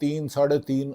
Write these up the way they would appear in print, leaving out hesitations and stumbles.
3-3.5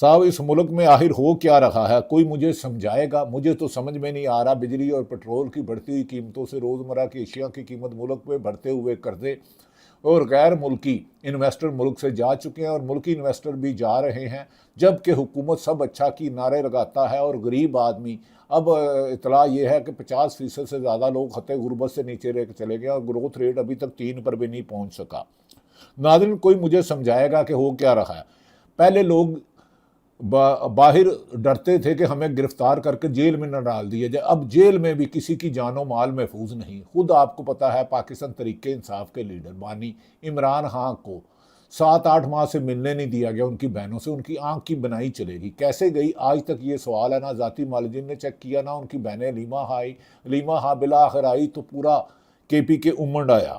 صاحب اس ملک میں آخر ہو کیا رہا ہے؟ کوئی مجھے سمجھائے گا؟ مجھے تو سمجھ میں نہیں آ رہا۔ بجلی اور پٹرول کی بڑھتی ہوئی قیمتوں سے روزمرہ کی اشیاء کی قیمت، ملک میں بڑھتے ہوئے قرضے اور غیر ملکی انویسٹر ملک سے جا چکے ہیں اور ملکی انویسٹر بھی جا رہے ہیں، جبکہ حکومت سب اچھا کی نعرے لگاتا ہے اور غریب آدمی اب اطلاع یہ ہے کہ 50% سے زیادہ لوگ خط غربت سے نیچے رہ کے چلے گئے اور گروتھ ریٹ ابھی تک 3 پر بھی نہیں پہنچ سکا۔ ناظرین کوئی مجھے سمجھائے گا کہ ہو کیا رہا ہے؟ پہلے لوگ باہر ڈرتے تھے کہ ہمیں گرفتار کر کے جیل میں نہ ڈال دیا جائے، اب جیل میں بھی کسی کی جان و مال محفوظ نہیں۔ خود آپ کو پتا ہے پاکستان تحریک انصاف کے لیڈر بانی عمران خان کو 7-8 ماہ سے ملنے نہیں دیا گیا ان کی بہنوں سے، ان کی آنکھ کی بنائی چلے گی، کیسے گئی آج تک یہ سوال ہے۔ نہ ذاتی معالجین نے چیک کیا، نہ ان کی بہنیں علیمہ ہاں بالآخر آئی تو پورا KP کے امنڈ آیا۔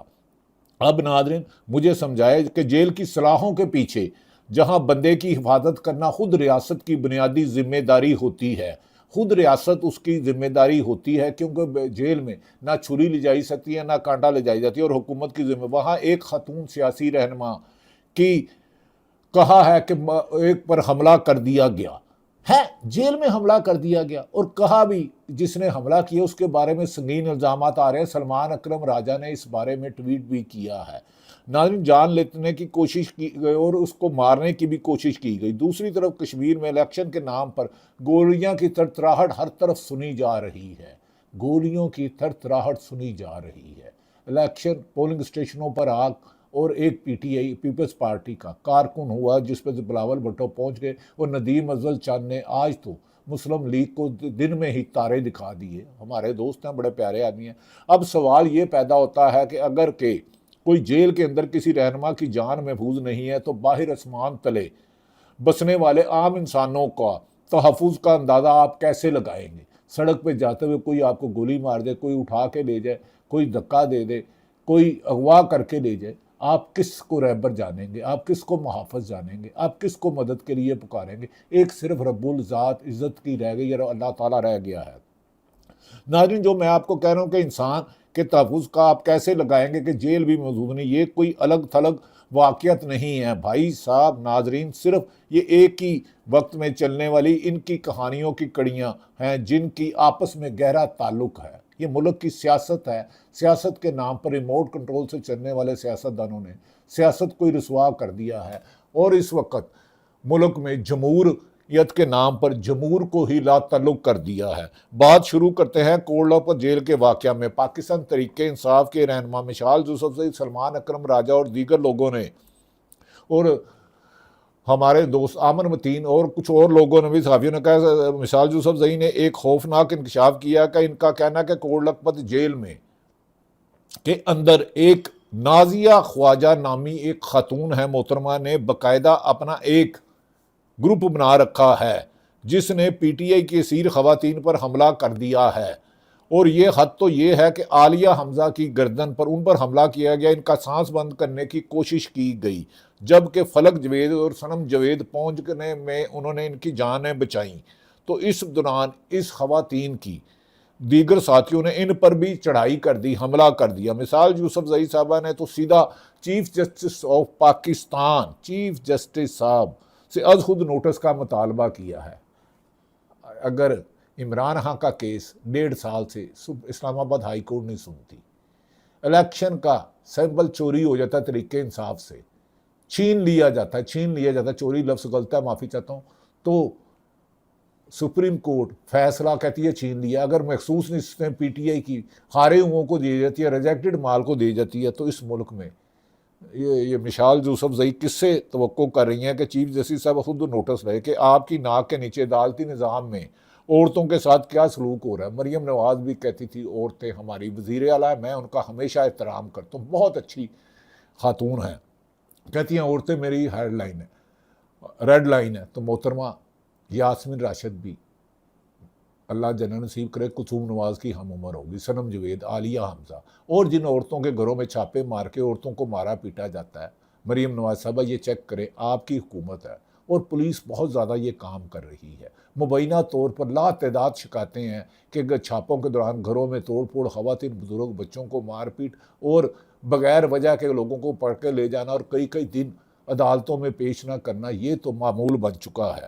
اب ناظرین مجھے سمجھائے کہ جیل کی سلاخوں کے پیچھے جہاں بندے کی حفاظت کرنا خود ریاست کی بنیادی ذمہ داری ہوتی ہے، خود ریاست اس کی ذمہ داری ہوتی ہے، کیونکہ جیل میں نہ چھری لے جائی سکتی ہے نہ کانٹا لے جائی جاتی ہے اور حکومت کی ذمہ۔ وہاں ایک خاتون سیاسی رہنما کی کہا ہے کہ ایک پر حملہ کر دیا گیا ہے، جیل میں حملہ کر دیا گیا، اور کہا بھی جس نے حملہ کیا اس کے بارے میں سنگین الزامات آ رہے ہیں۔ سلمان اکرم راجہ نے اس بارے میں ٹویٹ بھی کیا ہے۔ ناظرین جان لینے کی کوشش کی گئی اور اس کو مارنے کی بھی کوشش کی گئی۔ دوسری طرف کشمیر میں الیکشن کے نام پر گولیاں کی تڑتڑاہٹ ہر طرف سنی جا رہی ہے، گولیوں کی تڑتڑاہٹ سنی جا رہی ہے۔ الیکشن پولنگ اسٹیشنوں پر آگ اور ایک PTI پیپلز پارٹی کا کارکن ہوا جس پہ بلاول بھٹو پہنچ گئے، اور ندیم افضل چند نے آج تو مسلم لیگ کو دن میں ہی تارے دکھا دیے۔ ہمارے دوست ہیں، بڑے پیارے آدمی ہیں۔ اب سوال یہ پیدا ہوتا ہے کہ اگر کہ کوئی جیل کے اندر کسی رہنما کی جان محفوظ نہیں ہے تو باہر آسمان تلے بسنے والے عام انسانوں کا تحفظ کا اندازہ آپ کیسے لگائیں گے؟ سڑک پہ جاتے ہوئے کوئی آپ کو گولی مار دے، کوئی اٹھا کے لے جائے، کوئی دھکا دے دے، کوئی اغوا کر کے لے جائے، آپ کس کو رہبر جانیں گے؟ آپ کس کو محافظ جانیں گے؟ آپ کس کو مدد کے لیے پکاریں گے؟ ایک صرف رب الذات عزت کی رہ گئی اور اللہ تعالیٰ رہ گیا ہے۔ ناظرین جو میں آپ کو کہہ رہا ہوں کہ انسان کے تحفظ کا آپ کیسے لگائیں گے کہ جیل بھی موجود نہیں، یہ کوئی الگ تھلگ واقعیت نہیں ہے بھائی صاحب۔ ناظرین صرف یہ ایک ہی وقت میں چلنے والی ان کی کہانیوں کی کڑیاں ہیں جن کی آپس میں گہرا تعلق ہے۔ یہ ملک کی سیاست ہے، سیاست کے نام پر ریموٹ کنٹرول سے چلنے والے سیاستدانوں نے سیاست کو رسوا کر دیا ہے، اور اس وقت ملک میں جمہوریت کے نام پر جمہور کو ہی لا تعلق کر دیا ہے۔ بات شروع کرتے ہیں کوڑلاپور جیل کے واقعہ میں۔ پاکستان تحریک انصاف کے رہنما مشال یوسفزئی، سلمان اکرم راجہ اور دیگر لوگوں نے، اور ہمارے دوست آمن متین اور کچھ اور لوگوں نے بھی، صحافیوں نے کہا مشال یوسفزئی نے ایک خوفناک انکشاف کیا کہ ان کا کہنا ہے کہ کوڑلاپور جیل میں کے اندر ایک نازیہ خواجہ نامی ایک خاتون ہے محترمہ نے باقاعدہ اپنا ایک گروپ بنا رکھا ہے جس نے PTI کی اسیر خواتین پر حملہ کر دیا ہے، اور یہ حد تو یہ ہے کہ عالیہ حمزہ کی گردن پر ان پر حملہ کیا گیا، ان کا سانس بند کرنے کی کوشش کی گئی، جبکہ فلک جوید اور صنم جوید پہنچنے میں انہوں نے ان کی جانیں بچائیں۔ تو اس دوران اس خواتین کی دیگر ساتھیوں نے ان پر بھی چڑھائی کر دی، حملہ کر دیا۔ مثال یوسفزئی صاحبہ نے تو سیدھا chief justice of Pakistan, chief justice صاحب سے از خود نوٹس کا مطالبہ کیا ہے۔ اگر عمران خان کا کیس 1.5 سال سے اسلام آباد ہائی کورٹ نہیں سنتی، الیکشن کا سیمبل چوری ہو جاتا ہے تحریک انصاف سے، چھین لیا جاتا ہے، چوری لفظ غلط ہے، معافی چاہتا ہوں، تو سپریم کورٹ فیصلہ کہتی ہے چھین لیا۔ اگر مخصوص نشستیں PTI کی ہارے ہوئوں کو دی جاتی ہے، ریجیکٹڈ مال کو دی جاتی ہے، تو اس ملک میں یہ مشال یوسفزئی کس سے توقع کر رہی ہیں کہ چیف جسٹس صاحب خود نوٹس رہے کہ آپ کی ناک کے نیچے عدالتی نظام میں عورتوں کے ساتھ کیا سلوک ہو رہا ہے۔ مریم نواز بھی کہتی تھی عورتیں ہماری وزیر اعلیٰ، میں ان کا ہمیشہ احترام کرتا ہوں، بہت اچھی خاتون ہیں، کہتی ہیں عورتیں میری ریڈ لائن ہے۔ تو محترمہ یاسمین راشد بھی، اللہ جنت نصیب کرے، کلثوم نواز کی ہم عمر ہوگی، صنم جوید، عالیہ حمزہ، اور جن عورتوں کے گھروں میں چھاپے مار کے عورتوں کو مارا پیٹا جاتا ہے، مریم نواز صاحبہ یہ چیک کریں، آپ کی حکومت ہے اور پولیس بہت زیادہ یہ کام کر رہی ہے۔ مبینہ طور پر لا تعداد شکایتیں ہیں کہ چھاپوں کے دوران گھروں میں توڑ پھوڑ، خواتین بزرگ بچوں کو مار پیٹ اور بغیر وجہ کے لوگوں کو پکڑ کے لے جانا اور کئی دن عدالتوں میں پیش نہ کرنا، یہ تو معمول بن چکا ہے۔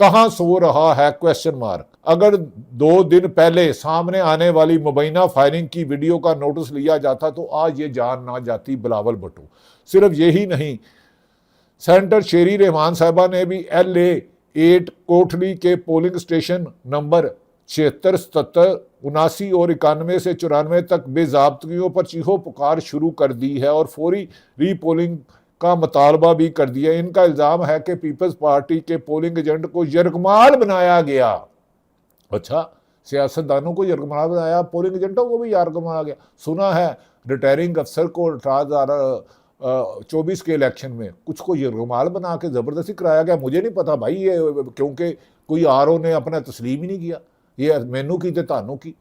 کہاں سو رہا ہے کویسچن مارک۔ اگر 2 دن پہلے سامنے آنے والی مبینہ فائرنگ کی ویڈیو کا نوٹس لیا جاتا تو آج یہ جان نہ جاتی بلاول بھٹو۔ صرف یہی نہیں، سینٹر شیری رحمان صاحبہ نے بھی LA8 کوٹلی کے پولنگ اسٹیشن نمبر 76، 77، 79 اور 91 سے 94 تک بے ضابطگیوں پر چیخو پکار شروع کر دی ہے اور فوری ری پولنگ کا مطالبہ بھی کر دیا۔ ان کا الزام ہے کہ پیپلز پارٹی کے پولنگ ایجنٹ کو یرغمال بنایا گیا۔ اچھا، سیاستدانوں کو یرغمال بنایا، پولنگ ایجنٹوں کو بھی یرغمال گیا۔ سنا ہے ریٹائرنگ افسر کو 2024 کے الیکشن میں کچھ کو یرغمال بنا کے زبردستی کرایا گیا۔ مجھے نہیں پتا بھائی، یہ کیونکہ کوئی RO نے اپنا تسلیم ہی نہیں کیا، یہ مینو کی تے تانوں کی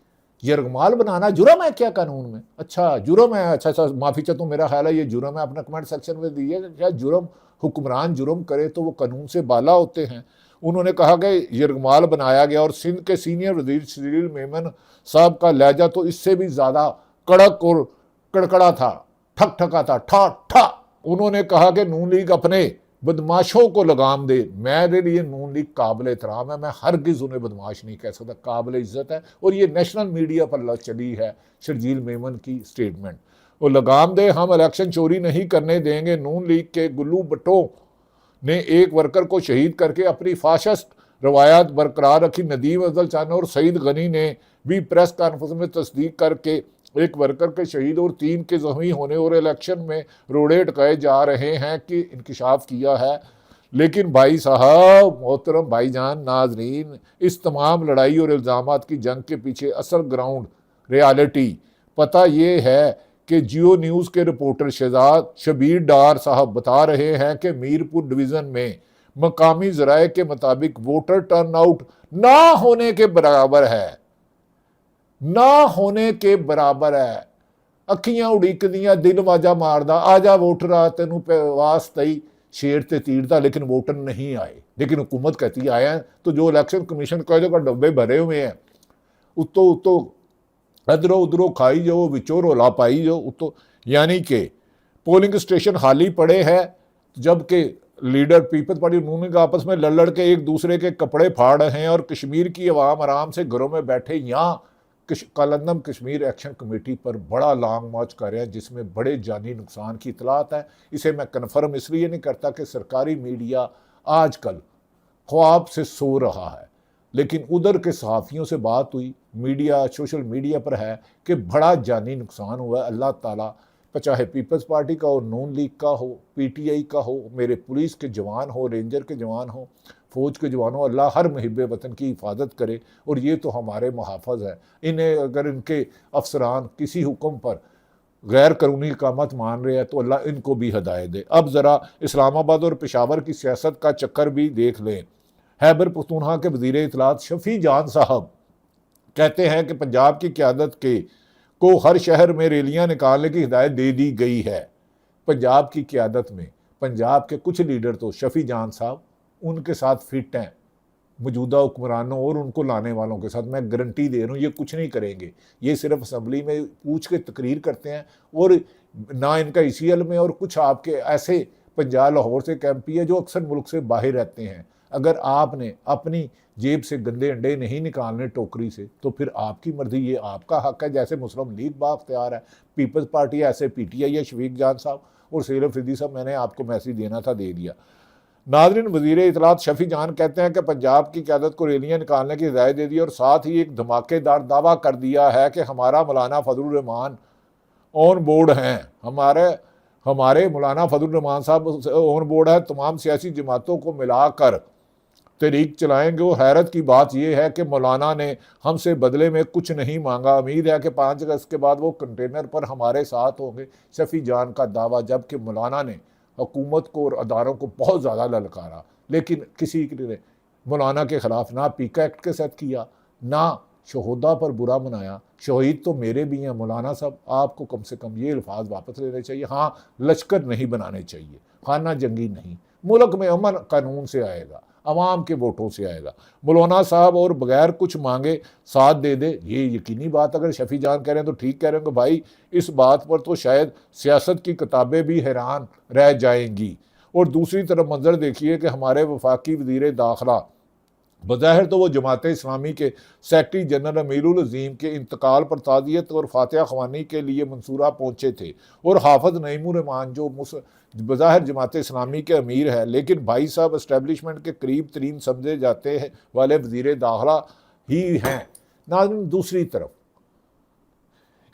یرغمال بنانا جرم ہے کیا قانون میں؟ اچھا جرم ہے، اچھا معافی چاہتا ہوں، میرا خیال ہے یہ جرم ہے۔ اپنا کمنٹ سیکشن میں دیجیے کیا جرم، حکمران جرم کرے تو وہ قانون سے بالا ہوتے ہیں۔ انہوں نے کہا کہ یرغمال بنایا گیا، اور سندھ کے سینئر وزیر شریل میمن صاحب کا لہجہ تو اس سے بھی زیادہ کڑک اور کڑکڑا تھا، ٹھک ٹھکا تھا، ٹھا ٹھا۔ انہوں نے کہا کہ نون لیگ اپنے بدماشوں کو لگام دے۔ میرے لیے نون لیگ قابل احترام ہے، میں ہرگز انہیں بدماش نہیں کہہ سکتا، قابل عزت ہے، اور یہ نیشنل میڈیا پر چلی ہے شرجیل میمن کی سٹیٹمنٹ۔ وہ لگام دے، ہم الیکشن چوری نہیں کرنے دیں گے۔ نون لیگ کے گلو بٹو نے ایک ورکر کو شہید کر کے اپنی فاشسٹ روایات برقرار رکھی۔ ندیم افضل چانو اور سعید غنی نے بھی پریس کانفرنس میں تصدیق کر کے ایک ورکر کے شہید اور 3 کے زخمی ہونے اور الیکشن میں روڑے اٹکائے جا رہے ہیں کہ انکشاف کیا ہے۔ لیکن بھائی صاحب، محترم بھائی جان، ناظرین، اس تمام لڑائی اور الزامات کی جنگ کے پیچھے اصل گراؤنڈ ریالٹی پتہ یہ ہے کہ جیو نیوز کے رپورٹر شبیر ڈار صاحب بتا رہے ہیں کہ میرپور ڈویژن میں مقامی ذرائع کے مطابق ووٹر ٹرن آؤٹ نہ ہونے کے برابر ہے، نہ ہونے کے برابر ہے۔ اکھیاں اڑیک دیاں، دل واجہ ماردا، آجا ووٹر آ تینوں پہ واسطی شیر تے تیر دا، لیکن ووٹر نہیں آئے۔ لیکن حکومت کہتی آئے ہیں، تو جو الیکشن کمیشن کا ڈبے بھرے ہوئے ہیں، اتو ادھروں ادھروں کھائی جو وچوں رولا پائی جو اتو، یعنی کہ پولنگ اسٹیشن خالی پڑے ہیں، جبکہ لیڈر پیپلز پارٹی انہوں نے آپس میں لڑ کے ایک دوسرے کے کپڑے پھاڑ رہے ہیں، اور کشمیر کی عوام آرام سے گھروں میں بیٹھے یہاں کالندم کشمیر ایکشن کمیٹی پر بڑا لانگ مارچ کر رہے ہیں، جس میں بڑے جانی نقصان کی اطلاعات ہے۔ اسے میں کنفرم اس لیے نہیں کرتا کہ سرکاری میڈیا آج کل خواب سے سو رہا ہے، لیکن ادھر کے صحافیوں سے بات ہوئی، میڈیا سوشل میڈیا پر ہے کہ بڑا جانی نقصان ہوا ہے۔ اللہ تعالیٰ چاہے پیپلز پارٹی کا ہو، نون لیگ کا ہو، PTI کا ہو، میرے پولیس کے جوان ہو، رینجر کے جوان ہو، فوج کے جوانوں، اللہ ہر محب وطن کی حفاظت کرے، اور یہ تو ہمارے محافظ ہے۔ انہیں اگر ان کے افسران کسی حکم پر غیر قانونی اقامت مان رہے ہیں تو اللہ ان کو بھی ہدایت دے۔ اب ذرا اسلام آباد اور پشاور کی سیاست کا چکر بھی دیکھ لیں۔ خیبر پختونخوا کے وزیر اطلاعات شفیع جان صاحب کہتے ہیں کہ پنجاب کی قیادت کو ہر شہر میں ریلیاں نکالنے کی ہدایت دے دی گئی ہے۔ پنجاب کی قیادت میں پنجاب کے کچھ لیڈر تو شفیع جان صاحب ان کے ساتھ فٹ ہیں، موجودہ حکمرانوں اور ان کو لانے والوں کے ساتھ۔ میں گارنٹی دے رہا ہوں یہ کچھ نہیں کریں گے، یہ صرف اسمبلی میں پوچھ کے تقریر کرتے ہیں، اور نہ ان کا اسی علم میں، اور کچھ آپ کے ایسے پنجاب لاہور سے MP ہے جو اکثر ملک سے باہر رہتے ہیں۔ اگر آپ نے اپنی جیب سے گندے انڈے نہیں نکالنے ٹوکری سے تو پھر آپ کی مرضی، یہ آپ کا حق ہے۔ جیسے مسلم لیگ بااختیار ہے، پیپلز پارٹی ایسے PTI ہے، شفیع جان صاحب اور سیل افریدی صاحب، میں نے آپ کو میسیج دینا تھا، دے دیا۔ ناظرین، وزیر اطلاعات شفیع جان کہتے ہیں کہ پنجاب کی قیادت کو ریلیاں نکالنے کی ہدایت دے دی، اور ساتھ ہی ایک دھماکے دار دعویٰ کر دیا ہے کہ ہمارا مولانا فضل الرحمان آن بورڈ ہیں، ہمارے مولانا فضل الرحمان صاحب آن بورڈ ہے، تمام سیاسی جماعتوں کو ملا کر تحریک چلائیں گے۔ اور حیرت کی بات یہ ہے کہ مولانا نے ہم سے بدلے میں کچھ نہیں مانگا، امید ہے کہ 5 اگست کے بعد وہ کنٹینر پر ہمارے ساتھ ہوں گے۔ شفیع جان کا دعویٰ، جبکہ مولانا نے حکومت کو اور اداروں کو بہت زیادہ للکارا، لیکن کسی نے مولانا کے خلاف نہ پیکا ایکٹ کے ساتھ کیا، نہ شہدا پر برا منایا۔ شہید تو میرے بھی ہیں مولانا صاحب، آپ کو کم سے کم یہ الفاظ واپس لینے چاہیے۔ ہاں، لشکر نہیں بنانے چاہیے، خانہ جنگی نہیں۔ ملک میں امن قانون سے آئے گا، عوام کے ووٹوں سے آئے گا۔ مولانا صاحب اور بغیر کچھ مانگے ساتھ دے دے، یہ یقینی بات اگر شفیع جان کہہ رہے ہیں تو ٹھیک کہہ رہے ہیں کہ بھائی اس بات پر تو شاید سیاست کی کتابیں بھی حیران رہ جائیں گی۔ اور دوسری طرف منظر دیکھیے کہ ہمارے وفاقی وزیر داخلہ بظاہر تو وہ جماعت اسلامی کے سیکرٹری جنرل امیر العظیم کے انتقال پر تعزیت اور فاتحہ خوانی کے لیے منصورہ پہنچے تھے، اور حافظ نعیم الرحمان جو بظاہر جماعت اسلامی کے امیر ہے لیکن بھائی صاحب اسٹیبلشمنٹ کے قریب ترین سمجھے جاتے ہیں والے وزیر داخلہ ہی ہیں۔ ناظرین، دوسری طرف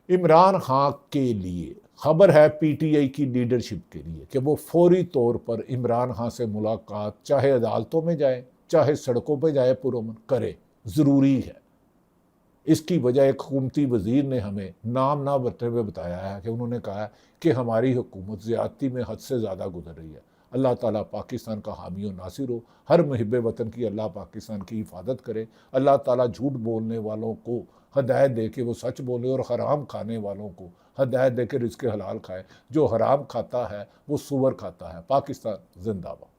عمران خان کے لیے خبر ہے پی ٹی آئی کی لیڈرشپ کے لیے کہ وہ فوری طور پر عمران خان سے ملاقات چاہے عدالتوں میں جائے چاہے سڑکوں پہ جائے پرامن کرے، ضروری ہے۔ اس کی وجہ ایک حکومتی وزیر نے ہمیں نام نہ برتے ہوئے بتایا ہے کہ انہوں نے کہا ہے کہ ہماری حکومت زیادتی میں حد سے زیادہ گزر رہی ہے۔ اللہ تعالیٰ پاکستان کا حامی و ناصر ہو، ہر محب وطن کی اللہ پاکستان کی حفاظت کرے۔ اللہ تعالیٰ جھوٹ بولنے والوں کو ہدایت دے کہ وہ سچ بولے، اور حرام کھانے والوں کو ہدایت دے کے رزق حلال کھائے۔ جو حرام کھاتا ہے وہ سور کھاتا ہے۔ پاکستان زندہ باد۔